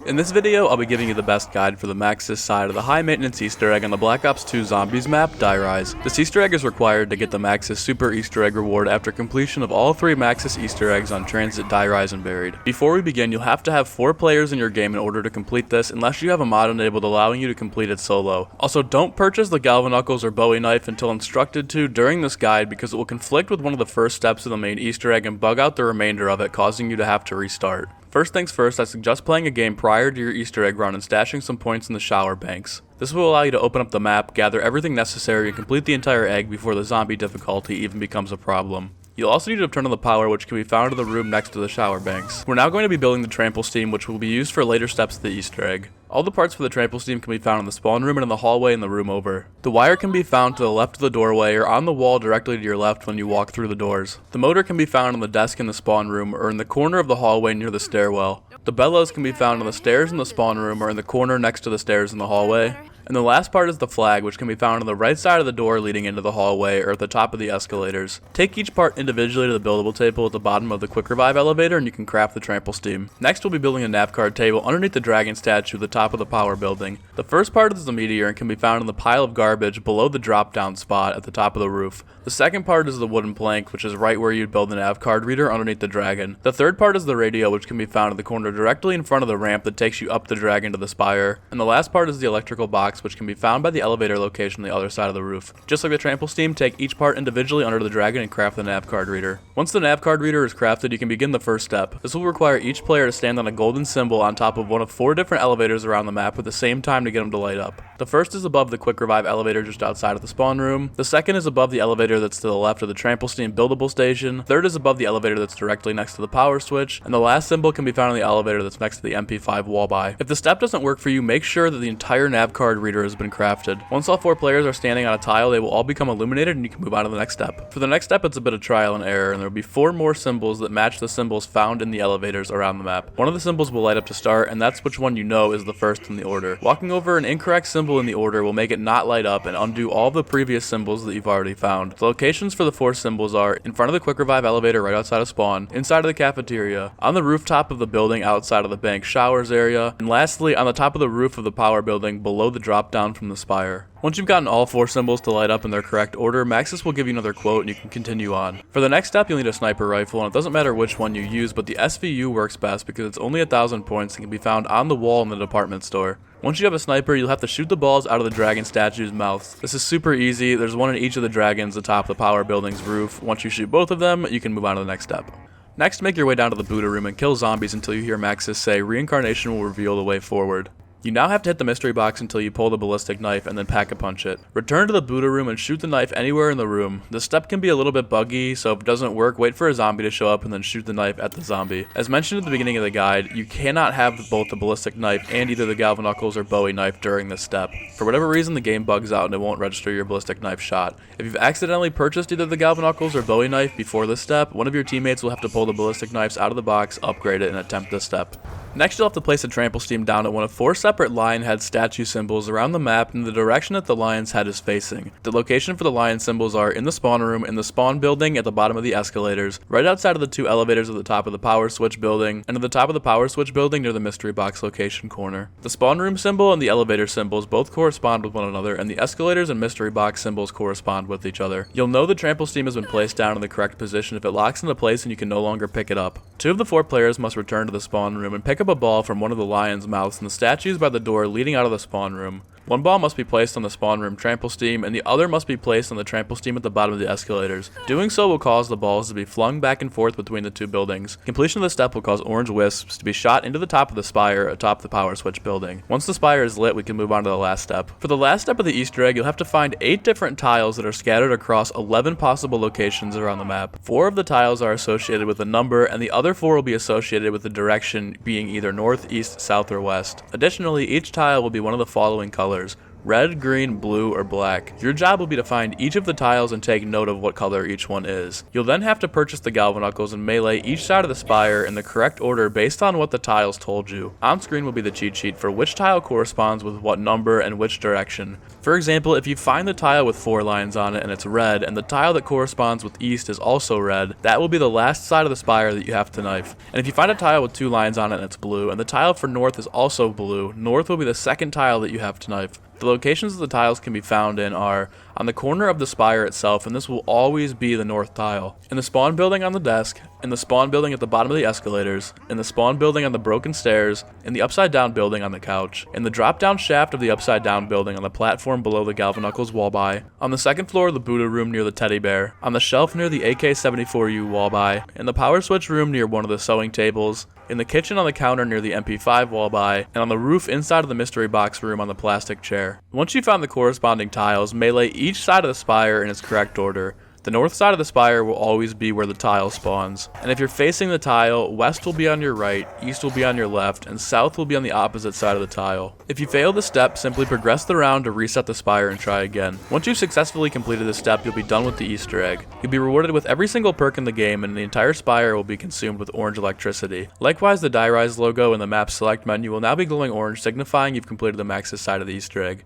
In this video, I'll be giving you the best guide for the Maxis side of the high maintenance Easter egg on the Black Ops 2 Zombies map, Die Rise. This Easter egg is required to get the Maxis Super Easter Egg reward after completion of all 3 Maxis Easter eggs on Transit, Die Rise, and Buried. Before we begin, you'll have to have 4 players in your game in order to complete this, unless you have a mod enabled allowing you to complete it solo. Also, don't purchase the Galvanknuckles or Bowie knife until instructed to during this guide because it will conflict with one of the first steps of the main Easter egg and bug out the remainder of it, causing you to have to restart. First things first, I suggest playing a game prior to your Easter egg run and stashing some points in the shower banks. This will allow you to open up the map, gather everything necessary, and complete the entire egg before the zombie difficulty even becomes a problem. You'll also need to turn on the power, which can be found in the room next to the shower banks. We're now going to be building the Tramplesteam, which will be used for later steps of the Easter egg. All the parts for the Tramplesteam can be found in the spawn room and in the hallway in the room over. The wire can be found to the left of the doorway or on the wall directly to your left when you walk through the doors. The motor can be found on the desk in the spawn room or in the corner of the hallway near the stairwell. The bellows can be found on the stairs in the spawn room or in the corner next to the stairs in the hallway. And the last part is the flag, which can be found on the right side of the door leading into the hallway or at the top of the escalators. Take each part individually to the buildable table at the bottom of the quick revive elevator and you can craft the Tramplesteam. Next we'll be building a Navcard Table underneath the dragon statue at the top of the power building. The first part is the meteor and can be found in the pile of garbage below the drop down spot at the top of the roof. The second part is the wooden plank, which is right where you'd build the Navcard reader underneath the dragon. The third part is the radio, which can be found in the corner directly in front of the ramp that takes you up the dragon to the Spire. And the last part is the electrical box, which can be found by the elevator location on the other side of the roof. Just like the Tramplesteam, take each part individually under the dragon and craft the Navcard reader. Once the Navcard reader is crafted, you can begin the first step. This will require each player to stand on a golden symbol on top of one of 4 different elevators around the map at the same time to get them to light up. The first is above the quick revive elevator just outside of the spawn room. The second is above the elevator that's to the left of the Tramplesteam buildable station. Third is above the elevator that's directly next to the power switch. And the last symbol can be found on the elevator that's next to the MP5 wall by. If the step doesn't work for you, make sure that the entire Navcard reader has been crafted. Once all 4 players are standing on a tile, they will all become illuminated and you can move on to the next step. For the next step, it's a bit of trial and error, and there will be 4 more symbols that match the symbols found in the elevators around the map. One of the symbols will light up to start, and that's which one you know is the first in the order. Walking over an incorrect symbol in the order will make it not light up and undo all the previous symbols that you've already found. The locations for the 4 symbols are in front of the quick revive elevator right outside of spawn, inside of the cafeteria, on the rooftop of the building outside of the bank showers area, and lastly on the top of the roof of the power building below the drop down from the Spire. Once you've gotten all 4 symbols to light up in their correct order, Maxis will give you another quote and you can continue on. For the next step, you'll need a sniper rifle, and it doesn't matter which one you use, but the SVU works best because it's only 1,000 points and can be found on the wall in the department store. Once you have a sniper, you'll have to shoot the balls out of the dragon statue's mouths. This is super easy. There's one in each of the dragons atop the power building's roof. Once you shoot both of them, you can move on to the next step. Next, make your way down to the Buddha room and kill zombies until you hear Maxis say, "Reincarnation will reveal the way forward." You now have to hit the mystery box until you pull the ballistic knife and then pack-a-punch it. Return to the Buddha room and shoot the knife anywhere in the room. This step can be a little bit buggy, so if it doesn't work, wait for a zombie to show up and then shoot the knife at the zombie. As mentioned at the beginning of the guide, you cannot have both the ballistic knife and either the Galvanknuckles or Bowie knife during this step. For whatever reason, the game bugs out and it won't register your ballistic knife shot. If you've accidentally purchased either the Galvanknuckles or Bowie knife before this step, one of your teammates will have to pull the ballistic knives out of the box, upgrade it, and attempt this step. Next, you'll have to place a Tramplesteam down at one of 4 separate lion head statue symbols around the map in the direction that the lion's head is facing. The location for the lion symbols are in the spawn room, in the spawn building at the bottom of the escalators, right outside of the 2 elevators at the top of the power switch building, and at the top of the power switch building near the mystery box location corner. The spawn room symbol and the elevator symbols both correspond with one another, and the escalators and mystery box symbols correspond with each other. You'll know the Tramplesteam has been placed down in the correct position if it locks into place and you can no longer pick it up. 2 of the 4 players must return to the spawn room and pick up a ball from one of the lion's mouths in the statues by the door leading out of the spawn room. One ball must be placed on the spawn room Tramplesteam, and the other must be placed on the Tramplesteam at the bottom of the escalators. Doing so will cause the balls to be flung back and forth between the 2 buildings. Completion of this step will cause orange wisps to be shot into the top of the Spire atop the power switch building. Once the Spire is lit, we can move on to the last step. For the last step of the Easter egg, you'll have to find 8 different tiles that are scattered across 11 possible locations around the map. 4 of the tiles are associated with a number, and the other 4 will be associated with the direction being either north, east, south, or west. Additionally, each tile will be one of the following colors: red, green, blue, or black. Your job will be to find each of the tiles and take note of what color each one is. You'll then have to purchase the Galvaknuckles and melee each side of the spire in the correct order based on what the tiles told you. On screen will be the cheat sheet for which tile corresponds with what number and which direction. For example, if you find the tile with 4 lines on it and it's red, and the tile that corresponds with east is also red, that will be the last side of the spire that you have to knife. And if you find a tile with 2 lines on it and it's blue, and the tile for north is also blue, north will be the second tile that you have to knife. The locations of the tiles can be found in are on the corner of the spire itself, and this will always be the north tile, in the spawn building on the desk, in the spawn building at the bottom of the escalators, in the spawn building on the broken stairs, in the upside down building on the couch, in the drop down shaft of the upside down building on the platform below the Galvaknuckles wall by, on the second floor of the Buddha room near the teddy bear, on the shelf near the AK-74U wall by, in the power switch room near one of the sewing tables, in the kitchen on the counter near the MP5 wall by, and on the roof inside of the mystery box room on the plastic chair. Once you found the corresponding tiles, melee each side of the spire in its correct order. The north side of the spire will always be where the tile spawns, and if you're facing the tile, west will be on your right, east will be on your left, and south will be on the opposite side of the tile. If you fail the step, simply progress the round to reset the spire and try again. Once you've successfully completed this step, you'll be done with the Easter egg. You'll be rewarded with every single perk in the game, and the entire spire will be consumed with orange electricity. Likewise, the Die Rise logo in the map select menu will now be glowing orange, signifying you've completed the Maxis side of the Easter egg.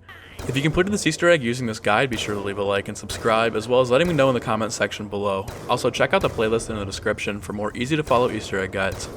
If you completed this Easter egg using this guide, be sure to leave a like and subscribe, as well as letting me know in the comment section below. Also, check out the playlist in the description for more easy to follow Easter egg guides.